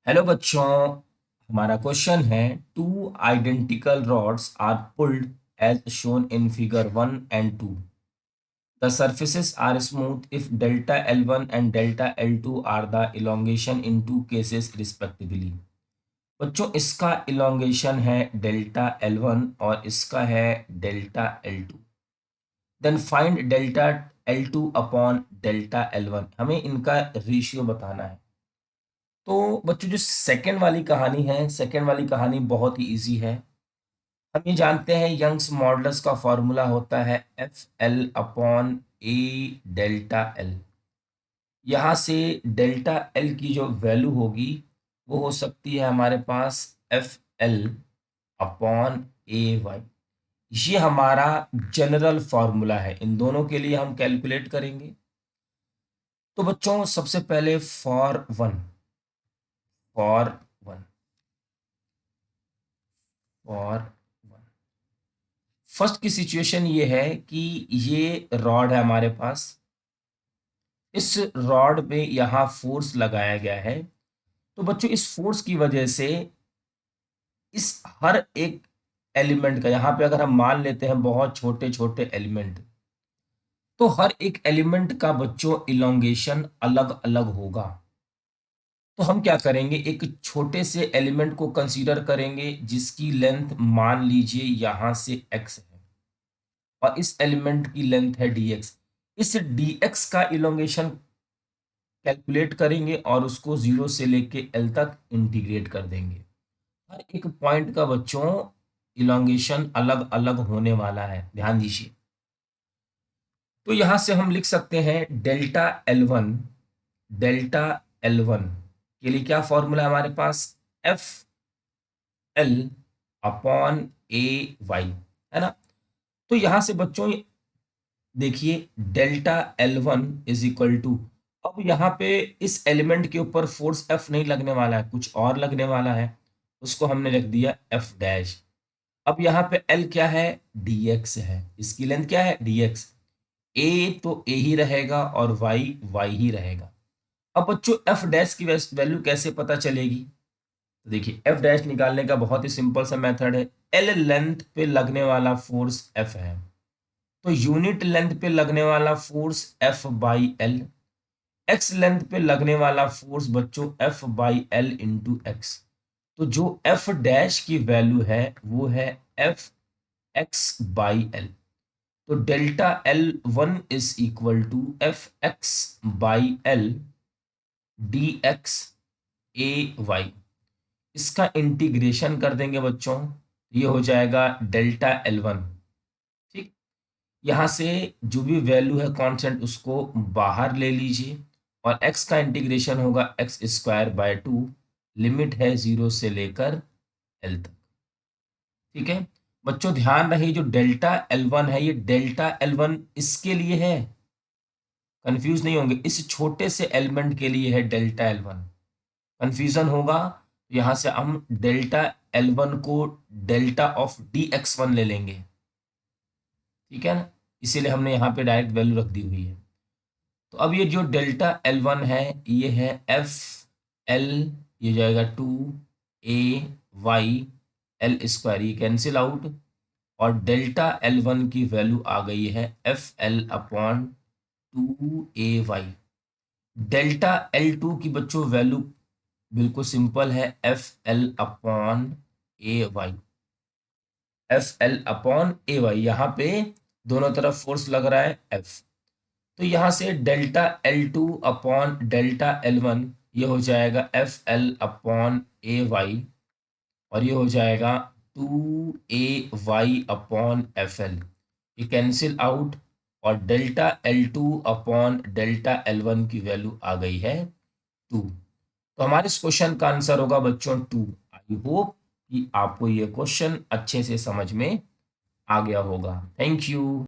Hello बच्चों, हमारा question है two identical rods are pulled as shown in figure 1 and 2. The surfaces are smooth if delta L1 and delta L2 are the elongation in two cases respectively. बच्चों इसका elongation है delta L1 और इसका है delta L2. Then find delta L2 upon delta L1. हमें इनका ratio बताना है। तो बच्चों जो सेकंड वाली कहानी बहुत ही इजी है। हम ये जानते हैं यंग्स मॉडुलस का फॉर्मूला होता है एफ एल अपॉन ए डेल्टा एल। यहाँ से डेल्टा एल की जो वैल्यू होगी वो हो सकती है हमारे पास एफ एल अपॉन ए वाई। ये हमारा जनरल फॉर्मूला है, इन दोनों के लिए हम कैलकुलेट करेंगे। तो बच्चों सबसे पहले फॉर वन फॉर फर्स्ट की सिचुएशन ये है कि ये रॉड है हमारे पास। इस रॉड पे यहाँ फोर्स लगाया गया है। तो बच्चों इस फोर्स की वजह से इस हर एक एलिमेंट का, यहाँ पे अगर हम मान लेते हैं बहुत छोटे छोटे एलिमेंट, तो हर एक एलिमेंट का बच्चों इलोंगेशन अलग अलग होगा। तो हम क्या करेंगे, एक छोटे से एलिमेंट को कंसीडर करेंगे जिसकी लेंथ मान लीजिए यहाँ से x है और इस एलिमेंट की लेंथ है dx। इस dx का इलोंगेशन कैलकुलेट करेंगे और उसको 0 से लेके l तक इंटीग्रेट कर देंगे। हर एक पॉइंट का बच्चों इलोंगेशन अलग अलग होने वाला है, ध्यान दीजिए। तो यहां से हम लिख सकते हैं डेल्टा L1 के लिए क्या फॉर्मूला है हमारे पास, एफ एल अपॉन ए वाई, है ना। तो यहां से बच्चों देखिए delta L1 is equal to, अब यहाँ पे इस एलिमेंट के ऊपर फोर्स F नहीं लगने वाला है, कुछ और लगने वाला है, उसको हमने रख दिया F डैश। अब यहाँ पे L क्या है, dx है, इसकी लेंथ क्या है dx। A तो A ही रहेगा और Y Y ही रहेगा। अब बच्चों F डैश की वैल्यू कैसे पता चलेगी, तो देखिए F डैश निकालने का बहुत ही सिंपल सा मेथड है। L लेंथ पे लगने वाला फोर्स F है, तो यूनिट लेंथ पे लगने वाला force F by L, x length पे लगने वाला फोर्स बच्चों F by L into x. तो जो F डैश की वैल्यू है वो है F एक्स बाई एल। तो delta L1 is equal to F x by L d x a y. इसका इंटीग्रेशन कर देंगे बच्चों, ये हो जाएगा डेल्टा L1। ठीक, यहाँ से जो भी वैल्यू है कांस्टेंट उसको बाहर ले लीजिए और x का इंटीग्रेशन होगा एक्स स्क्वायर बाय 2, लिमिट है 0 से लेकर l तक। ठीक है बच्चों, ध्यान रहे जो डेल्टा L1 है ये डेल्टा L1 इसके लिए है, कंफ्यूज नहीं होंगे, इस छोटे से एलिमेंट के लिए है डेल्टा L1। कंफ्यूजन होगा तो यहाँ से हम डेल्टा L1 को डेल्टा ऑफ dx1 ले लेंगे, ठीक है ना, इसीलिए हमने यहाँ पे डायरेक्ट वैल्यू रख दी हुई है। तो अब ये जो डेल्टा L1 है ये है एफ एल, ये जाएगा 2 a y एल स्क्वायर, ये कैंसिल आउट, और डेल्टा L1 की वैल्यू आ गई है F L upon 2 a y। Delta L2 की बच्चों वैल्यू बिल्कुल सिंपल है एफ एल अपॉन ए वाई, एफ एल अपॉन ए वाई, यहाँ पे दोनों तरफ फोर्स लग रहा है एफ। तो यहाँ से delta L2 upon delta L1 ये हो जाएगा एफ एल अपॉन ए वाई, और ये हो जाएगा 2 a y upon F L, ये कैंसिल आउट, और delta L2 upon delta L1 की वैल्यू आ गई है 2। तो हमारे इस क्वेश्चन का आंसर होगा बच्चों 2। आई होप कि आपको ये क्वेश्चन अच्छे से समझ में आ गया होगा। Thank you.